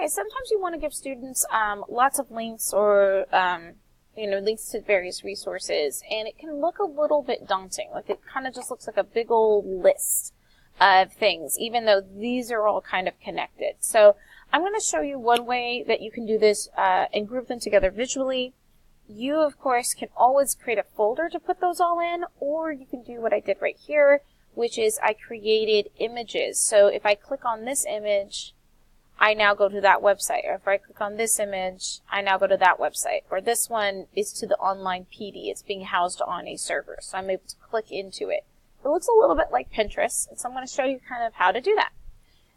Okay, sometimes you want to give students lots of links or links to various resources, and it can look a little bit daunting. Like it kind of just looks like a big old list of things, even though these are all kind of connected. So I'm going to show you one way that you can do this and group them together visually. You, of course, can always create a folder to put those all in, or you can do what I did right here, which is I created images. So if I click on this image, I now go to that website. Or if I click on this image, I now go to that website. Or this one is to the online PD. It's being housed on a server, so I'm able to click into it. It looks a little bit like Pinterest, and so I'm going to show you kind of how to do that.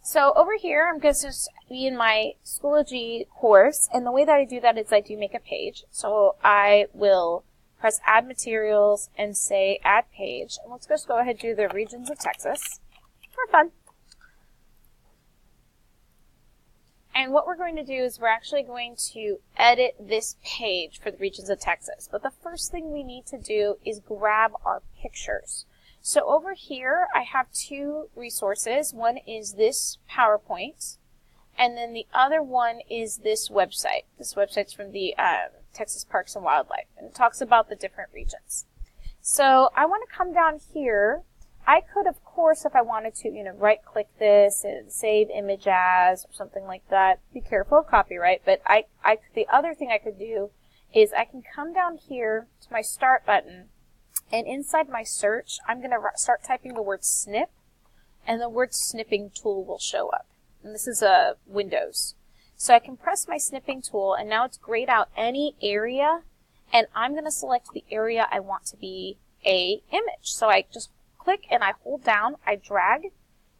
So over here, I'm going to be in my Schoology course, and the way that I do that is I do make a page. So I will press Add Materials and say Add Page. And let's just go ahead and do the regions of Texas for fun. And what we're going to do is we're actually going to edit this page for the regions of Texas. But the first thing we need to do is grab our pictures. So over here, I have two resources. One is this PowerPoint, and then the other one is this website. This website's from the Texas Parks and Wildlife, and it talks about the different regions. So I want to come down here. I could, of course, if I wanted to, right-click this and save image as or something like that. Be careful of copyright, but the other thing I could do is I can come down here to my Start button, and inside my search, I'm going to start typing the word snip, and the word snipping tool will show up. And this is Windows. So I can press my snipping tool, and now it's grayed out any area, and I'm going to select the area I want to be a image. So I just click and I hold down, I drag,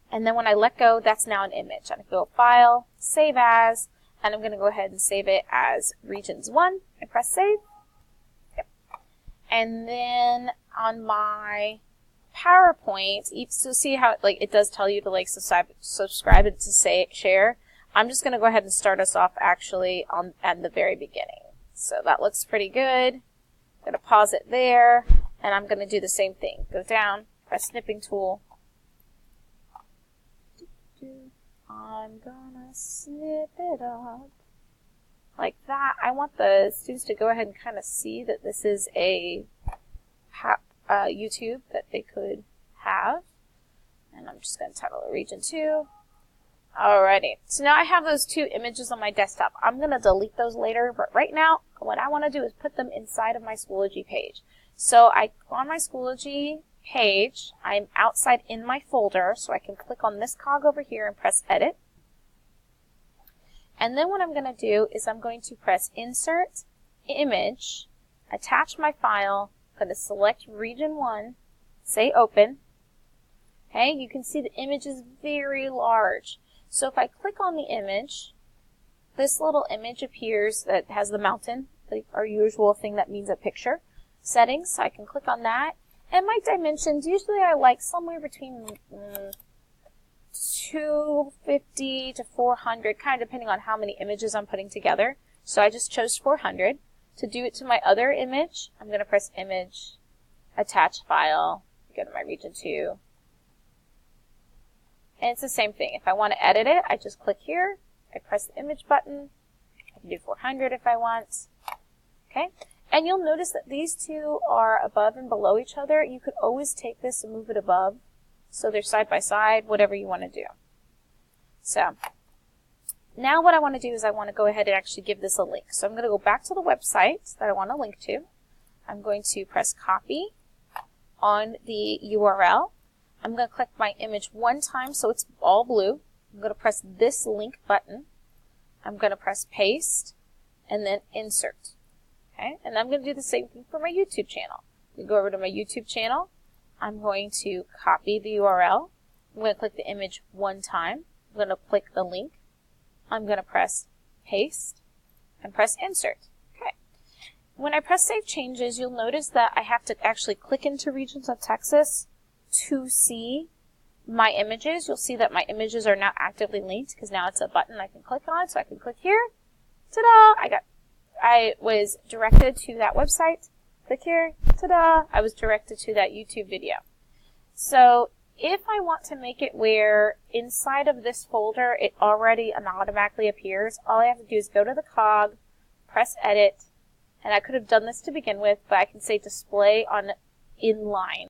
and then when I let go, that's now an image. I can go File, Save As, and I'm going to go ahead and save it as Regions 1, and press Save. And then on my PowerPoint, so see how it does tell you to subscribe and to share. I'm just going to go ahead and start us off actually at the very beginning. So that looks pretty good. I'm going to pause it there, and I'm going to do the same thing. Go down, press snipping tool. I'm gonna snip it up. Like that. I want the students to go ahead and kind of see that this is a YouTube that they could have. And I'm just going to title it Region 2. Alrighty. So now I have those two images on my desktop. I'm going to delete those later, but right now what I want to do is put them inside of my Schoology page. So on my Schoology page, I'm outside in my folder, so I can click on this cog over here and press Edit. And then what I'm going to do is I'm going to press Insert, Image, attach my file. I'm going to select Region 1, say Open. Okay, you can see the image is very large. So if I click on the image, this little image appears that has the mountain, our usual thing that means a picture. Settings, so I can click on that. And my dimensions, usually I like somewhere between 250 to 400, kind of depending on how many images I'm putting together. So I just chose 400. To do it to my other image, I'm going to press Image, Attach File, go to my Region 2. And it's the same thing. If I want to edit it, I just click here, I press the Image button. I can do 400 if I want. Okay? And you'll notice that these two are above and below each other. You could always take this and move it above. So they're side by side, whatever you want to do. So now what I want to do is I want to go ahead and actually give this a link. So I'm going to go back to the website that I want to link to. I'm going to press copy on the URL. I'm going to click my image one time so it's all blue. I'm going to press this link button. I'm going to press paste and then insert. Okay, and I'm going to do the same thing for my YouTube channel. I'm going to go over to my YouTube channel. I'm going to copy the URL. I'm going to click the image one time. I'm going to click the link. I'm going to press paste and press insert. Okay. When I press save changes, you'll notice that I have to actually click into Regions of Texas to see my images. You'll see that my images are now actively linked because now it's a button I can click on. So I can click here. Ta-da! I was directed to that website. Click here. Ta-da! I was directed to that YouTube video. So if I want to make it where inside of this folder it already and automatically appears, all I have to do is go to the cog, press edit, and I could have done this to begin with, but I can say display on inline.